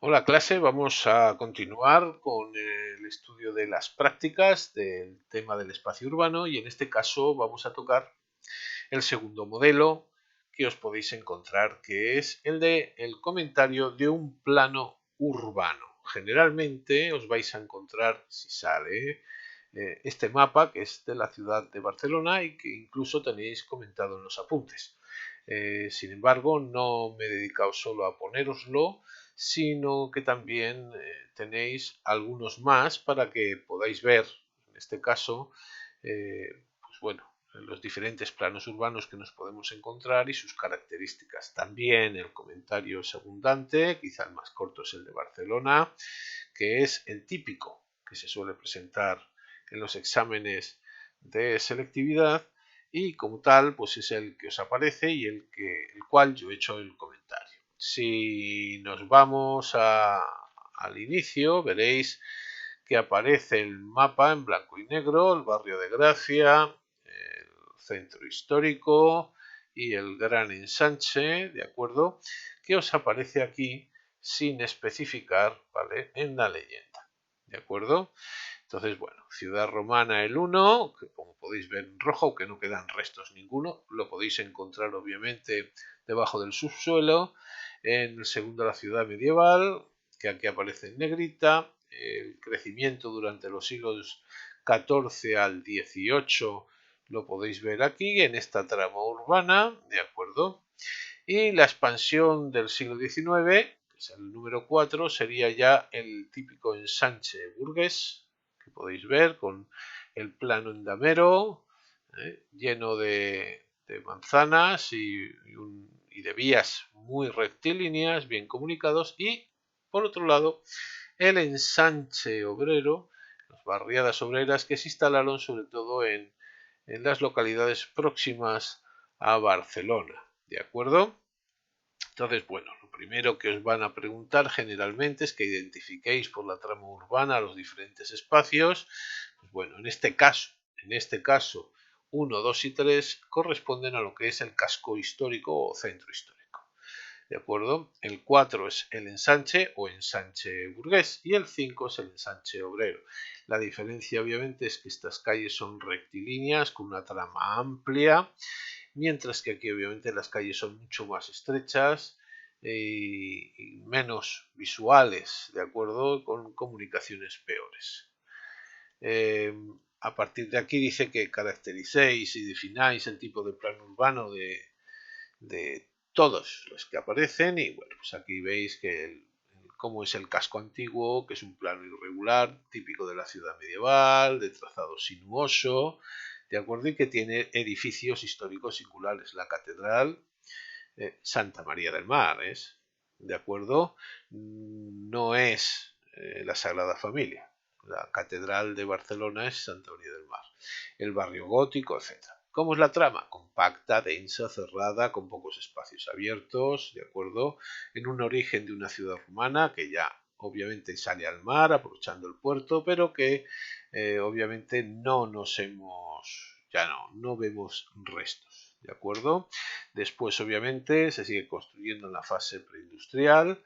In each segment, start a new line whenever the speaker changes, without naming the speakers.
Hola clase, vamos a continuar con el estudio de las prácticas del tema del espacio urbano y en este caso vamos a tocar el segundo modelo que os podéis encontrar, que es el de el comentario de un plano urbano. Generalmente os vais a encontrar, si sale, este mapa que es de la ciudad de Barcelona y que incluso tenéis comentado en los apuntes. Sin embargo, no me he dedicado solo a ponéroslo, sino que también tenéis algunos más para que podáis ver, en este caso, pues bueno, los diferentes planos urbanos que nos podemos encontrar y sus características. También el comentario es abundante, quizá el más corto es el de Barcelona, que es el típico que se suele presentar en los exámenes de selectividad y como tal pues es el que os aparece y el cual yo he hecho el comentario. Si nos vamos al inicio veréis que aparece el mapa en blanco y negro, el barrio de Gracia, el centro histórico y el gran ensanche, ¿de acuerdo? Que os aparece aquí sin especificar, ¿vale? En la leyenda, ¿de acuerdo? Entonces, bueno, Ciudad Romana el 1, que como podéis ver en rojo, que no quedan restos ninguno, lo podéis encontrar obviamente debajo del subsuelo. En el segundo la ciudad medieval, que aquí aparece en negrita. El crecimiento durante los siglos XIV al XVIII lo podéis ver aquí en esta trama urbana, ¿de acuerdo? Y la expansión del siglo XIX, que es el número 4, sería ya el típico ensanche burgués, que podéis ver con el plano endamero, lleno de manzanas y de vías muy rectilíneas, bien comunicados, y por otro lado, el ensanche obrero, las barriadas obreras que se instalaron sobre todo en las localidades próximas a Barcelona. ¿De acuerdo? Entonces, bueno, lo primero que os van a preguntar generalmente es que identifiquéis por la trama urbana los diferentes espacios. Pues bueno, en este caso 1, 2 y 3 corresponden a lo que es el casco histórico o centro histórico. ¿De acuerdo? El 4 es el ensanche o ensanche burgués y el 5 es el ensanche obrero. La diferencia obviamente es que estas calles son rectilíneas con una trama amplia, mientras que aquí obviamente las calles son mucho más estrechas y menos visuales, ¿de acuerdo? Con comunicaciones peores. Eh, a partir de aquí dice que caractericéis y defináis el tipo de plano urbano de todos los que aparecen y bueno, pues aquí veis que cómo es el casco antiguo, que es un plano irregular, típico de la ciudad medieval, de trazado sinuoso, de acuerdo, y que tiene edificios históricos singulares. La catedral Santa María del Mar es, de acuerdo, no es la Sagrada Familia. La catedral de Barcelona es Santa María del Mar. El barrio gótico, etcétera. ¿Cómo es la trama? Compacta, densa, cerrada, con pocos espacios abiertos, ¿de acuerdo? En un origen de una ciudad romana que ya obviamente sale al mar aprovechando el puerto, pero que obviamente no vemos restos, ¿de acuerdo? Después obviamente se sigue construyendo en la fase preindustrial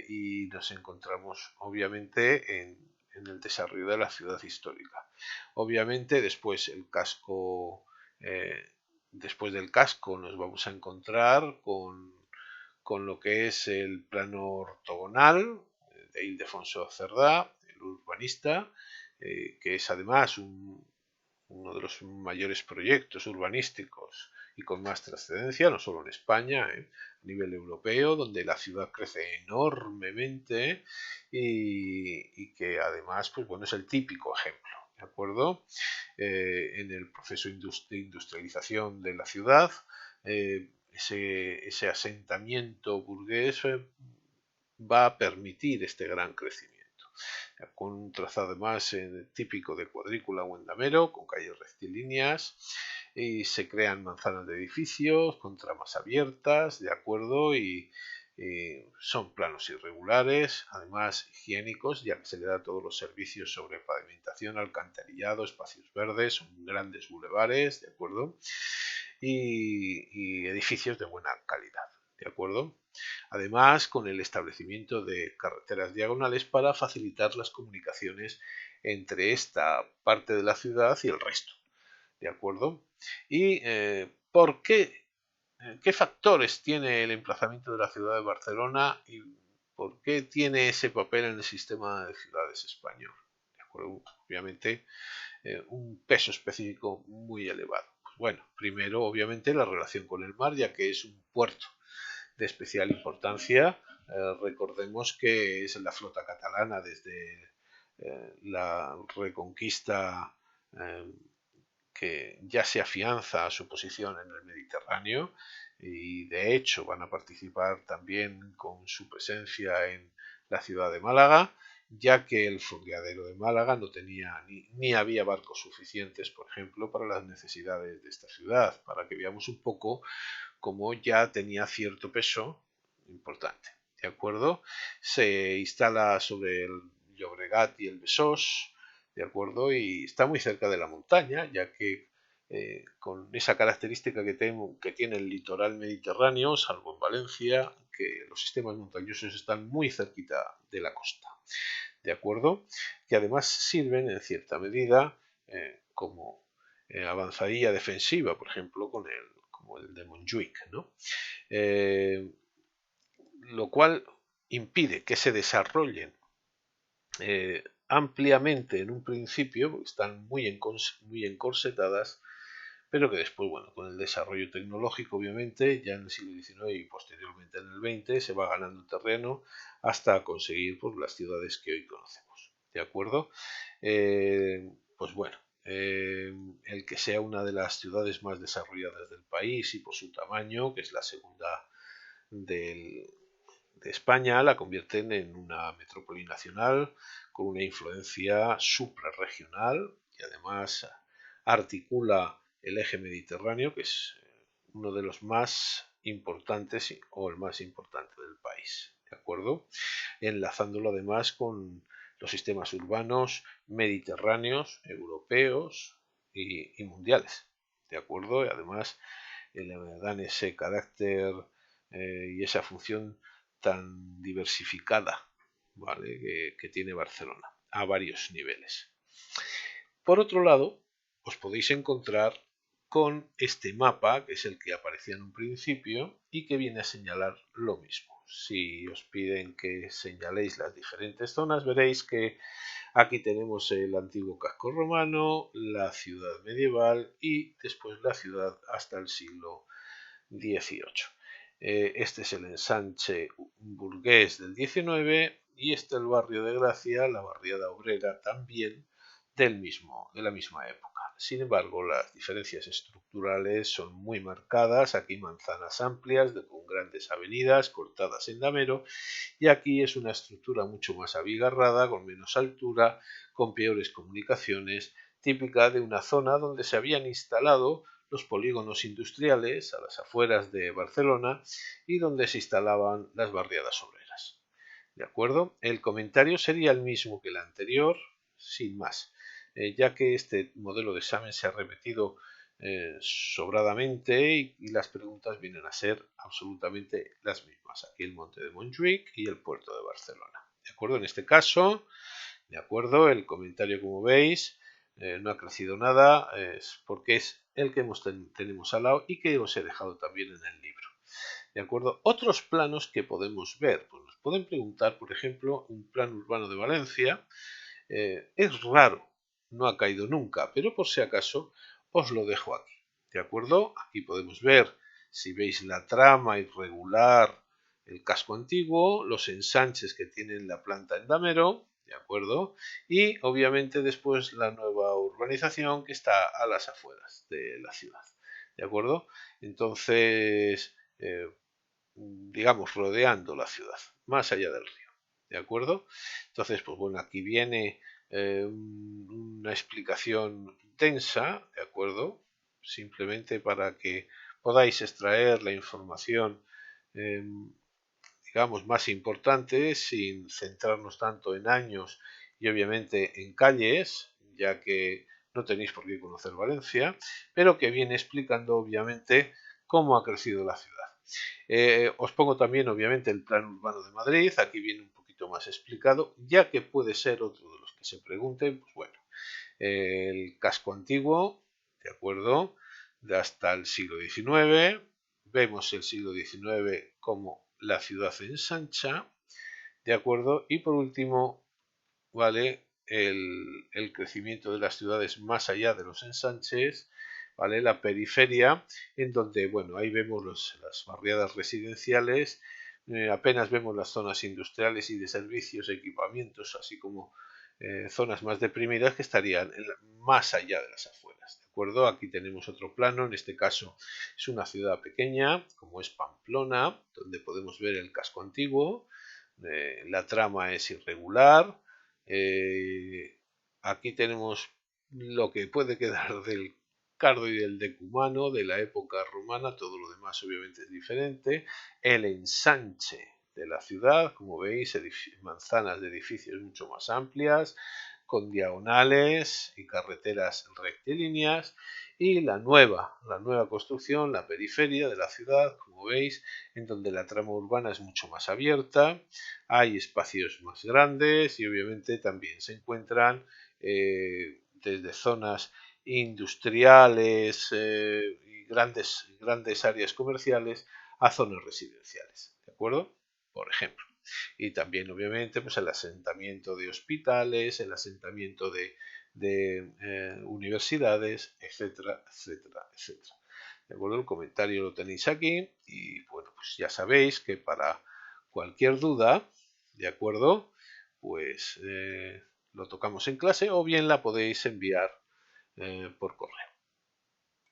y nos encontramos obviamente en el desarrollo de la ciudad histórica. Obviamente eh, después del casco nos vamos a encontrar con lo que es el plano ortogonal de Ildefonso Cerdá, el urbanista, que es además uno de los mayores proyectos urbanísticos y con más trascendencia, no solo en España, a nivel europeo, donde la ciudad crece enormemente y que además, pues bueno, es el típico ejemplo, ¿de acuerdo? En el proceso de industrialización de la ciudad, ese asentamiento burgués va a permitir este gran crecimiento con un trazado además típico de cuadrícula o endamero, con calles rectilíneas, y se crean manzanas de edificios con tramas abiertas, de acuerdo, y son planos irregulares, además higiénicos, ya que se le da todos los servicios sobre pavimentación, alcantarillado, espacios verdes, son grandes bulevares, de acuerdo, y edificios de buena calidad, de acuerdo. Además, con el establecimiento de carreteras diagonales para facilitar las comunicaciones entre esta parte de la ciudad y el resto. ¿De acuerdo? ¿Y por qué? ¿Qué factores tiene el emplazamiento de la ciudad de Barcelona y por qué tiene ese papel en el sistema de ciudades español? ¿De acuerdo? Obviamente, un peso específico muy elevado. Pues bueno, primero, obviamente, la relación con el mar, ya que es un puerto de especial importancia. Recordemos que es la flota catalana desde la reconquista eh, que ya se afianza su posición en el Mediterráneo y de hecho van a participar también con su presencia en la ciudad de Málaga, ya que el fondeadero de Málaga no tenía ni había barcos suficientes, por ejemplo, para las necesidades de esta ciudad, para que veamos un poco cómo ya tenía cierto peso importante. ¿De acuerdo? Se instala sobre el Llobregat y el Besós, ¿de acuerdo? Y está muy cerca de la montaña, ya que con esa característica que tiene el litoral mediterráneo, salvo en Valencia, que los sistemas montañosos están muy cerquita de la costa, ¿de acuerdo? Que además sirven en cierta medida como avanzadilla defensiva, por ejemplo, como el de Montjuic, ¿no? Eh, lo cual impide que se desarrollen ampliamente en un principio, porque están muy encorsetadas, pero que después, bueno, con el desarrollo tecnológico, obviamente, ya en el siglo XIX y posteriormente en el XX, se va ganando terreno hasta conseguir pues, las ciudades que hoy conocemos. ¿De acuerdo? Pues bueno, el que sea una de las ciudades más desarrolladas del país y por su tamaño, que es la segunda del, de España, la convierten en una metrópoli nacional con una influencia suprarregional y además articula el eje mediterráneo, que es uno de los más importantes o el más importante del país, ¿de acuerdo? Enlazándolo además con los sistemas urbanos mediterráneos, europeos y mundiales, ¿de acuerdo? Y además le dan ese carácter y esa función tan diversificada, ¿vale? que tiene Barcelona a varios niveles. Por otro lado, os podéis encontrar con este mapa, que es el que aparecía en un principio y que viene a señalar lo mismo. Si os piden que señaléis las diferentes zonas, veréis que aquí tenemos el antiguo casco romano, la ciudad medieval y después la ciudad hasta el siglo XVIII. Este es el ensanche burgués del XIX y este el barrio de Gracia, la barriada obrera también de la misma época. Sin embargo, las diferencias estructurales son muy marcadas. Aquí manzanas amplias con grandes avenidas cortadas en damero y aquí es una estructura mucho más abigarrada, con menos altura, con peores comunicaciones, típica de una zona donde se habían instalado los polígonos industriales a las afueras de Barcelona y donde se instalaban las barriadas obreras. ¿De acuerdo? El comentario sería el mismo que el anterior, sin más, ya que este modelo de examen se ha repetido sobradamente y las preguntas vienen a ser absolutamente las mismas. Aquí el monte de Montjuic y el puerto de Barcelona. ¿De acuerdo? En este caso, de acuerdo, el comentario, como veis, no ha crecido nada, es porque es el que tenemos al lado y que os he dejado también en el libro. ¿De acuerdo? Otros planos que podemos ver, pues nos pueden preguntar, por ejemplo, un plan urbano de Valencia. Es raro, no ha caído nunca, pero por si acaso os lo dejo aquí. ¿De acuerdo? Aquí podemos ver, si veis la trama irregular, el casco antiguo, los ensanches que tienen la planta en damero, ¿de acuerdo? Y obviamente después la nueva urbanización que está a las afueras de la ciudad, ¿de acuerdo? Entonces, digamos, rodeando la ciudad, más allá del río, ¿de acuerdo? Entonces, pues bueno, aquí viene una explicación densa, ¿de acuerdo? Simplemente para que podáis extraer la información eh, digamos, más importante, sin centrarnos tanto en años y obviamente en calles, ya que no tenéis por qué conocer Valencia, pero que viene explicando obviamente cómo ha crecido la ciudad. Os pongo también, obviamente, el Plan Urbano de Madrid. Aquí viene un poquito más explicado, ya que puede ser otro de los que se pregunten. Pues bueno, el casco antiguo, ¿de acuerdo? De hasta el siglo XIX. Vemos el siglo XIX como la ciudad ensancha, ¿de acuerdo? Y por último, ¿vale? El crecimiento de las ciudades más allá de los ensanches, ¿vale? La periferia, en donde, bueno, ahí vemos las barriadas residenciales, apenas vemos las zonas industriales y de servicios, equipamientos, así como zonas más deprimidas que estarían más allá de las afueras, ¿de acuerdo? Aquí tenemos otro plano, en este caso es una ciudad pequeña, como es Pamplona, donde podemos ver el casco antiguo, la trama es irregular, aquí tenemos lo que puede quedar del Cardo y del Decumano de la época romana, todo lo demás obviamente es diferente. El ensanche de la ciudad, como veis, manzanas de edificios mucho más amplias, con diagonales y carreteras rectilíneas. Y la nueva construcción, la periferia de la ciudad, como veis, en donde la trama urbana es mucho más abierta, hay espacios más grandes y obviamente también se encuentran desde zonas industriales y grandes áreas comerciales a zonas residenciales, ¿de acuerdo? Por ejemplo. Y también, obviamente, pues el asentamiento de hospitales, el asentamiento de universidades, etcétera, etcétera, etcétera. ¿De acuerdo? El comentario lo tenéis aquí y bueno, pues ya sabéis que para cualquier duda, ¿de acuerdo? Pues lo tocamos en clase o bien la podéis enviar por correo.